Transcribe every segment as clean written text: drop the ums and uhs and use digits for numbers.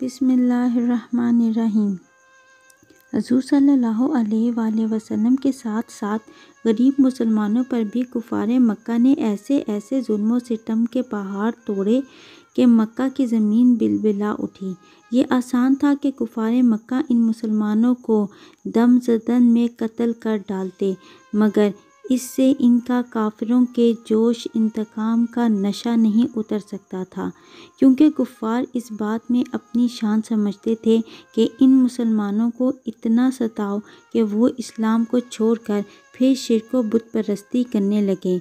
بسم اللہ الرحمن الرحیم۔ حضور صلی اللہ علیہ وآلہ وسلم کے ساتھ ساتھ غریب مسلمانوں پر بھی کفار مکہ نے ایسے ظلم و ستم کے پہاڑ توڑے کہ مکہ کی زمین بلبلا اٹھی۔ یہ آسان تھا کہ کفار مکہ ان مسلمانوں کو دم زدن میں قتل کر ڈالتے، مگر اس سے ان کا کافروں کے جوش انتقام کا نشہ نہیں اتر سکتا تھا، کیونکہ کفار اس بات میں اپنی شان سمجھتے تھے کہ ان مسلمانوں کو اتنا ستاؤ کہ وہ اسلام کو چھوڑ کر پھر شرک و بت پرستی کرنے لگیں۔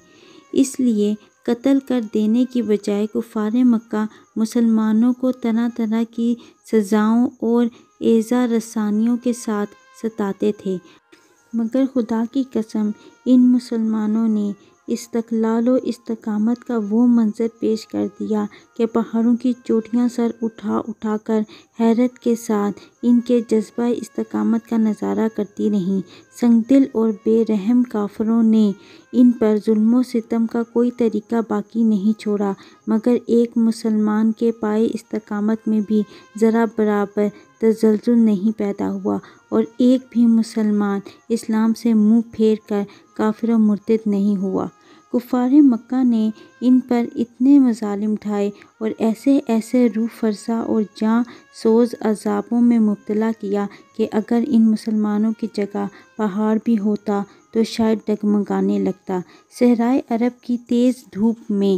اس لیے قتل کر دینے کی بجائے کفار مکہ مسلمانوں کو طرح طرح کی سزاؤں اور ایذا رسانیوں کے ساتھ ستاتے تھے، مگر خدا کی قسم ان مسلمانوں نے استقلال و استقامت کا وہ منظر پیش کر دیا کہ پہاڑوں کی چوٹیاں سر اٹھا اٹھا کر حیرت کے ساتھ ان کے جذبہ استقامت کا نظارہ کرتی رہیں۔ سنگ دل اور بے رحم کافروں نے ان پر ظلم و ستم کا کوئی طریقہ باقی نہیں چھوڑا، مگر ایک مسلمان کے پائے استقامت میں بھی ذرا برابر تزلزل نہیں پیدا ہوا، اور ایک بھی مسلمان اسلام سے منہ پھیر کر کافر و مرتد نہیں ہوا۔ کفار مکہ نے ان پر اتنے مظالم ڈھائے اور ایسے روح فرسا اور جاں سوز عذابوں میں مبتلا کیا کہ اگر ان مسلمانوں کی جگہ پہاڑ بھی ہوتا تو شاید ڈگمگانے لگتا۔ صحرائے عرب کی تیز دھوپ میں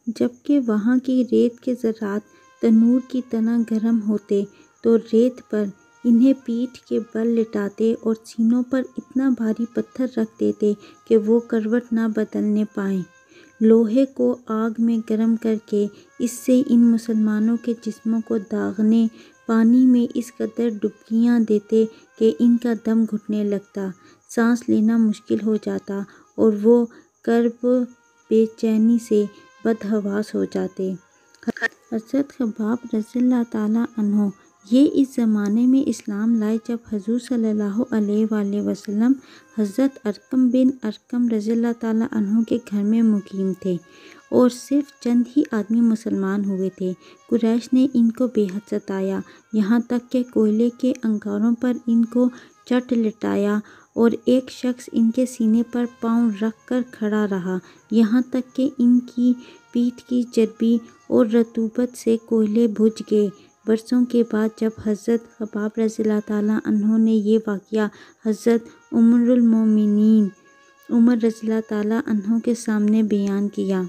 جبکہ وہاں کی ریت کے ذرات تنور کی طرح گرم ہوتے تو ریت پر انہیں پیٹھ کے بل لٹاتے اور سینوں پر اتنا بھاری پتھر رکھ دیتے کہ وہ کروٹ نہ بدلنے پائیں۔ لوہے کو آگ میں گرم کر کے اس سے ان مسلمانوں کے جسموں کو داغنے، پانی میں اس قدر ڈبکیاں دیتے کہ ان کا دم گھٹنے لگتا، سانس لینا مشکل ہو جاتا اور وہ کرب بے چینی سے بدحواس ہو جاتے۔ حضرت خباب رضی اللہ تعالیٰ عنہ یہ اس زمانے میں اسلام لائے جب حضور صلی اللہ علیہ وآلہ وسلم حضرت ارقم بن ارقم رضی اللہ تعالیٰ عنہ کے گھر میں مقیم تھے اور صرف چند ہی آدمی مسلمان ہوئے تھے۔ قریش نے ان کو بے حد ستایا، یہاں تک کہ کوئلے کے انگاروں پر ان کو چٹ لٹایا اور ایک شخص ان کے سینے پر پاؤں رکھ کر کھڑا رہا، یہاں تک کہ ان کی پیٹھ کی چربی اور رطوبت سے کوئلے بجھ گئے۔ برسوں کے بعد جب حضرت خباب رضی اللہ تعالیٰ عنہ نے یہ واقعہ حضرت ام المومنین عمر رضی اللہ تعالیٰ عنہ کے سامنے بیان کیا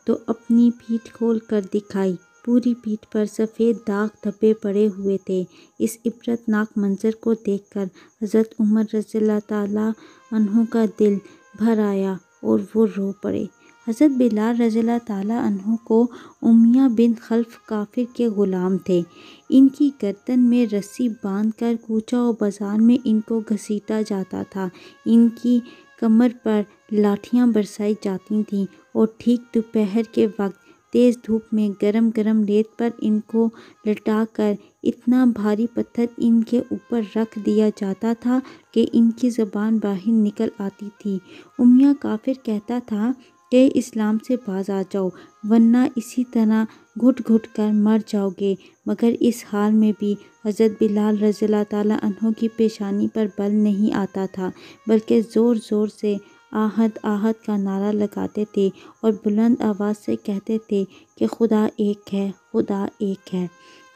تو اپنی پیٹھ کھول کر دکھائی، پوری پیٹھ پر سفید داغ دھبے پڑے ہوئے تھے۔ اس عبرت ناک منظر کو دیکھ کر حضرت عمر رضی اللہ تعالیٰ عنہ کا دل بھر آیا اور وہ رو پڑے۔ حضرت بلال رضی اللہ تعالیٰ عنہ کو امیہ بن خلف کافر کے غلام تھے، ان کی گردن میں رسی باندھ کر کوچہ و بازار میں ان کو گھسیٹا جاتا تھا، ان کی کمر پر لاٹھیاں برسائی جاتی تھیں اور ٹھیک دوپہر کے وقت تیز دھوپ میں گرم گرم ریت پر ان کو لٹا کر اتنا بھاری پتھر ان کے اوپر رکھ دیا جاتا تھا کہ ان کی زبان باہر نکل آتی تھی۔ امیہ کافر کہتا تھا کہ اسلام سے باز آ جاؤ ورنہ اسی طرح گھٹ گھٹ کر مر جاؤ گے، مگر اس حال میں بھی حضرت بلال رضی اللہ تعالیٰ عنہ کی پیشانی پر بل نہیں آتا تھا، بلکہ زور زور سے آہت آہت کا نعرہ لگاتے تھے اور بلند آواز سے کہتے تھے کہ خدا ایک ہے، خدا ایک ہے۔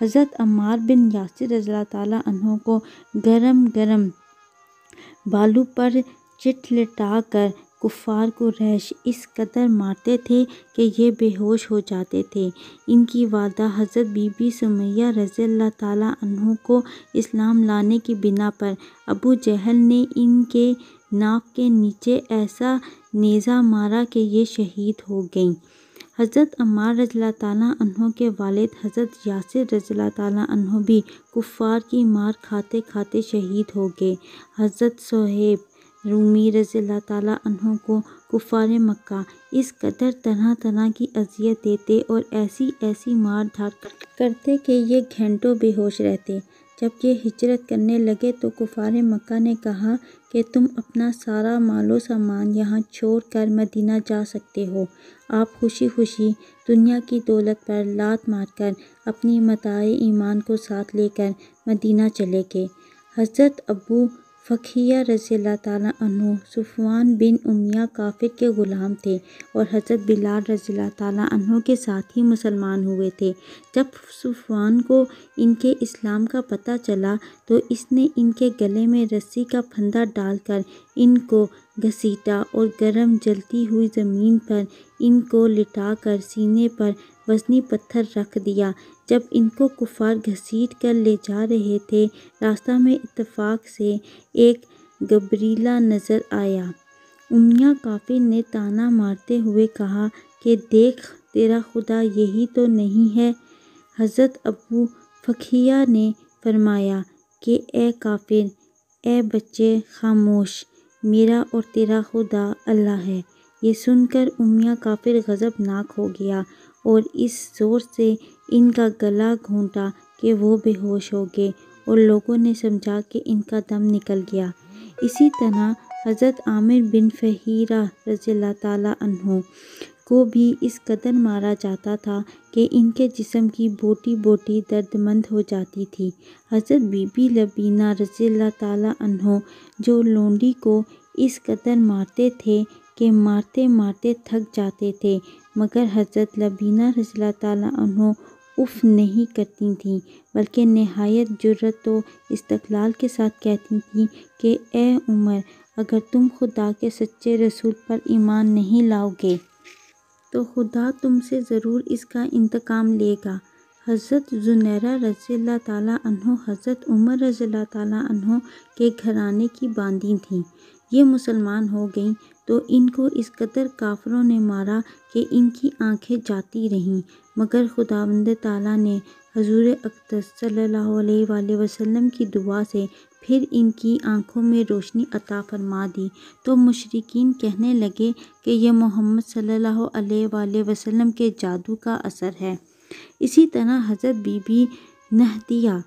حضرت عمار بن یاسر رضی اللہ تعالیٰ عنہ کو گرم گرم بالوں پر چٹ لٹا کر کفار قریش اس قدر مارتے تھے کہ یہ بے ہوش ہو جاتے تھے۔ ان کی والدہ حضرت بی بی سمیہ رضی اللہ تعالیٰ عنہ کو اسلام لانے کی بنا پر ابو جہل نے ان کے ناک کے نیچے ایسا نیزہ مارا کہ یہ شہید ہو گئیں۔ حضرت عمار رضی اللہ تعالیٰ عنہ کے والد حضرت یاسر رضی اللہ تعالیٰ عنہ بھی کفار کی مار کھاتے کھاتے شہید ہو گئے۔ حضرت صہیب رومی رضی اللہ تعالیٰ عنہ کو کفار مکہ اس قدر طرح طرح کی اذیت دیتے اور ایسی مار دھاڑ کرتے کہ یہ گھنٹوں بے ہوش رہتے۔ جب یہ ہجرت کرنے لگے تو کفار مکہ نے کہا کہ تم اپنا سارا مال و سامان یہاں چھوڑ کر مدینہ جا سکتے ہو۔ آپ خوشی خوشی دنیا کی دولت پر لات مار کر اپنی متاع ایمان کو ساتھ لے کر مدینہ چلے گئے۔ حضرت ابو فقیہ رضی اللہ تعالیٰ عنہ صفوان بن امیہ کافر کے غلام تھے اور حضرت بلال رضی اللہ تعالیٰ عنہ کے ساتھ ہی مسلمان ہوئے تھے۔ جب صفوان کو ان کے اسلام کا پتہ چلا تو اس نے ان کے گلے میں رسی کا پھندا ڈال کر ان کو گھسیٹا اور گرم جلتی ہوئی زمین پر ان کو لٹا کر سینے پر وزنی پتھر رکھ دیا۔ جب ان کو کفار گھسیٹ کر لے جا رہے تھے، راستہ میں اتفاق سے ایک گبریلا نظر آیا۔ امیہ کافر نے طعنہ مارتے ہوئے کہا کہ دیکھ تیرا خدا یہی تو نہیں ہے؟ حضرت ابو فقیہ نے فرمایا کہ اے کافر، اے بچے خاموش، میرا اور تیرا خدا اللہ ہے۔ یہ سن کر امیہ کافر غضبناک ہو گیا اور اس زور سے ان کا گلا گھونٹا کہ وہ بے ہوش ہو گئے اور لوگوں نے سمجھا کہ ان کا دم نکل گیا۔ اسی طرح حضرت عامر بن فہیرہ رضی اللہ تعالیٰ عنہ کو بھی اس قدر مارا جاتا تھا کہ ان کے جسم کی بوٹی بوٹی دردمند ہو جاتی تھی۔ حضرت بی بی لبینہ رضی اللہ تعالیٰ عنہ جو لونڈی کو اس قدر مارتے تھے کہ مارتے مارتے تھک جاتے تھے، مگر حضرت لبینہ رضی اللہ تعالیٰ عنہ اف نہیں کرتی تھیں بلکہ نہایت جرأت و استقلال کے ساتھ کہتی تھیں کہ اے عمر، اگر تم خدا کے سچے رسول پر ایمان نہیں لاؤ گے تو خدا تم سے ضرور اس کا انتقام لے گا۔ حضرت زنیرہ رضی اللہ تعالیٰ عنہ حضرت عمر رضی اللہ تعالیٰ عنہ کے گھرانے کی باندی تھیں۔ یہ مسلمان ہو گئیں تو ان کو اس قدر کافروں نے مارا کہ ان کی آنکھیں جاتی رہیں، مگر خداوند تعالیٰ نے حضور اقدس صلی اللہ علیہ وآلہ وسلم کی دعا سے پھر ان کی آنکھوں میں روشنی عطا فرما دی تو مشرکین کہنے لگے کہ یہ محمد صلی اللہ علیہ وآلہ وسلم کے جادو کا اثر ہے۔ اسی طرح حضرت بی بی نہدیہ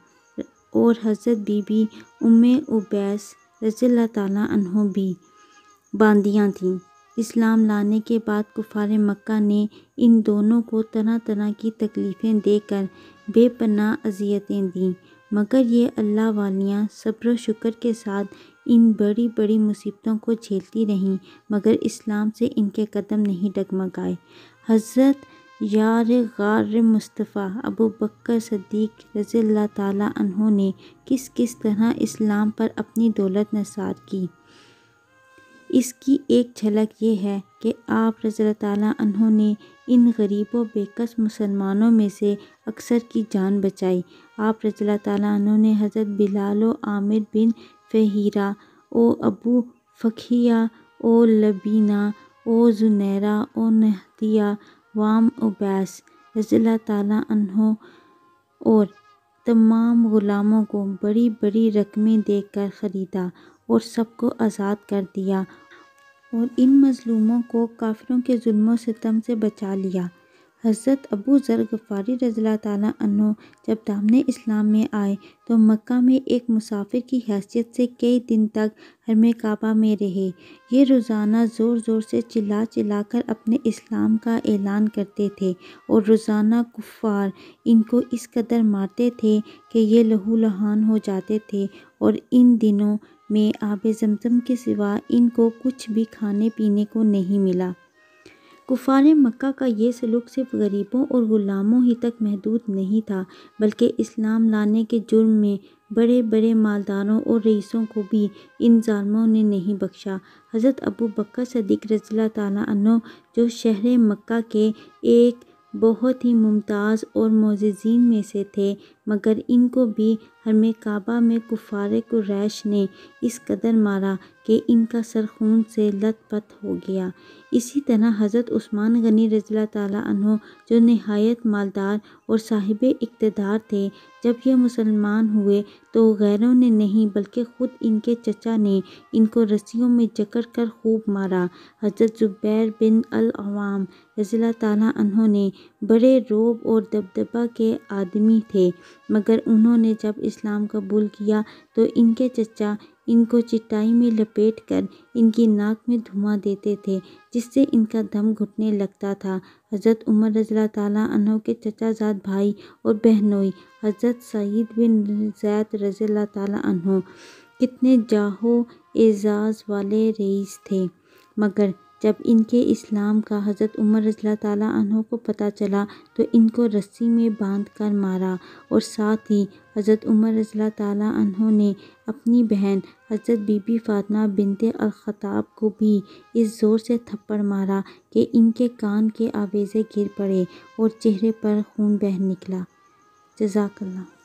اور حضرت بی بی ام عبیس رضی اللہ تعالیٰ عنہ بھی باندیاں تھیں۔ اسلام لانے کے بعد کفار مکہ نے ان دونوں کو طرح طرح کی تکلیفیں دے کر بے پناہ اذیتیں دیں، مگر یہ اللہ والیاں صبر و شکر کے ساتھ ان بڑی بڑی مصیبتوں کو جھیلتی رہیں، مگر اسلام سے ان کے قدم نہیں ڈگمگائے۔ حضرت یار غار مصطفیٰ ابو بکر صدیق رضی اللہ تعالیٰ عنہ نے کس طرح اسلام پر اپنی دولت نثار کی، اس کی ایک جھلک یہ ہے کہ آپ رضی اللہ تعالیٰ عنہ نے ان غریب و بے کس مسلمانوں میں سے اکثر کی جان بچائی۔ آپ رضی اللہ تعالیٰ عنہ نے حضرت بلال و عامر بن فہیرہ و ابو فقیہ و لبینہ و زنیرہ و نہدیہ و ام عبیس رضی اللہ تعالیٰ عنہ اور تمام غلاموں کو بڑی بڑی رقمیں دے کر خریدا اور سب کو آزاد کر دیا اور ان مظلوموں کو کافروں کے ظلم و ستم سے بچا لیا۔ حضرت ابو ذر غفاری رضی اللہ تعالیٰ عنہ جب دامن اسلام میں آئے تو مکہ میں ایک مسافر کی حیثیت سے کئی دن تک حرم کعبہ میں رہے۔ یہ روزانہ زور زور سے چلا چلا کر اپنے اسلام کا اعلان کرتے تھے اور روزانہ کفار ان کو اس قدر مارتے تھے کہ یہ لہو لہان ہو جاتے تھے اور ان دنوں میں آب زمزم کے سوا ان کو کچھ بھی کھانے پینے کو نہیں ملا۔ کفار مکہ کا یہ سلوک صرف غریبوں اور غلاموں ہی تک محدود نہیں تھا بلکہ اسلام لانے کے جرم میں بڑے بڑے مالداروں اور رئیسوں کو بھی ان ظالموں نے نہیں بخشا۔ حضرت ابو بکر صدیق رضی اللہ تعالیٰ عنہ جو شہر مکہ کے ایک بہت ہی ممتاز اور معززین میں سے تھے، مگر ان کو بھی حرم کعبہ میں کفار قریش نے اس قدر مارا کہ ان کا سر خون سے لت پت ہو گیا۔ اسی طرح حضرت عثمان غنی رضی اللہ تعالیٰ عنہ جو نہایت مالدار اور صاحب اقتدار تھے، جب یہ مسلمان ہوئے تو غیروں نے نہیں بلکہ خود ان کے چچا نے ان کو رسیوں میں جکڑ کر خوب مارا۔ حضرت زبیر بن العوام رضی اللہ تعالیٰ عنہ نے بڑے رعب اور دبدبہ کے آدمی تھے، مگر انہوں نے جب اسلام قبول کیا تو ان کے چچا ان کو چٹائی میں لپیٹ کر ان کی ناک میں دھواں دیتے تھے، جس سے ان کا دم گھٹنے لگتا تھا۔ حضرت عمر رضی اللہ تعالیٰ عنہ کے چچا زاد بھائی اور بہنوئی حضرت سعید بن زید رضی اللہ تعالیٰ عنہ کتنے جاہ و اعزاز والے رئیس تھے، مگر جب ان کے اسلام کا حضرت عمر رضی اللہ تعالیٰ عنہ کو پتہ چلا تو ان کو رسی میں باندھ کر مارا، اور ساتھ ہی حضرت عمر رضی اللہ تعالیٰ عنہ نے اپنی بہن حضرت بی بی فاطمہ بنت الخطاب کو بھی اس زور سے تھپڑ مارا کہ ان کے کان کے آویزے گر پڑے اور چہرے پر خون بہہ نکلا۔ جزاک اللہ۔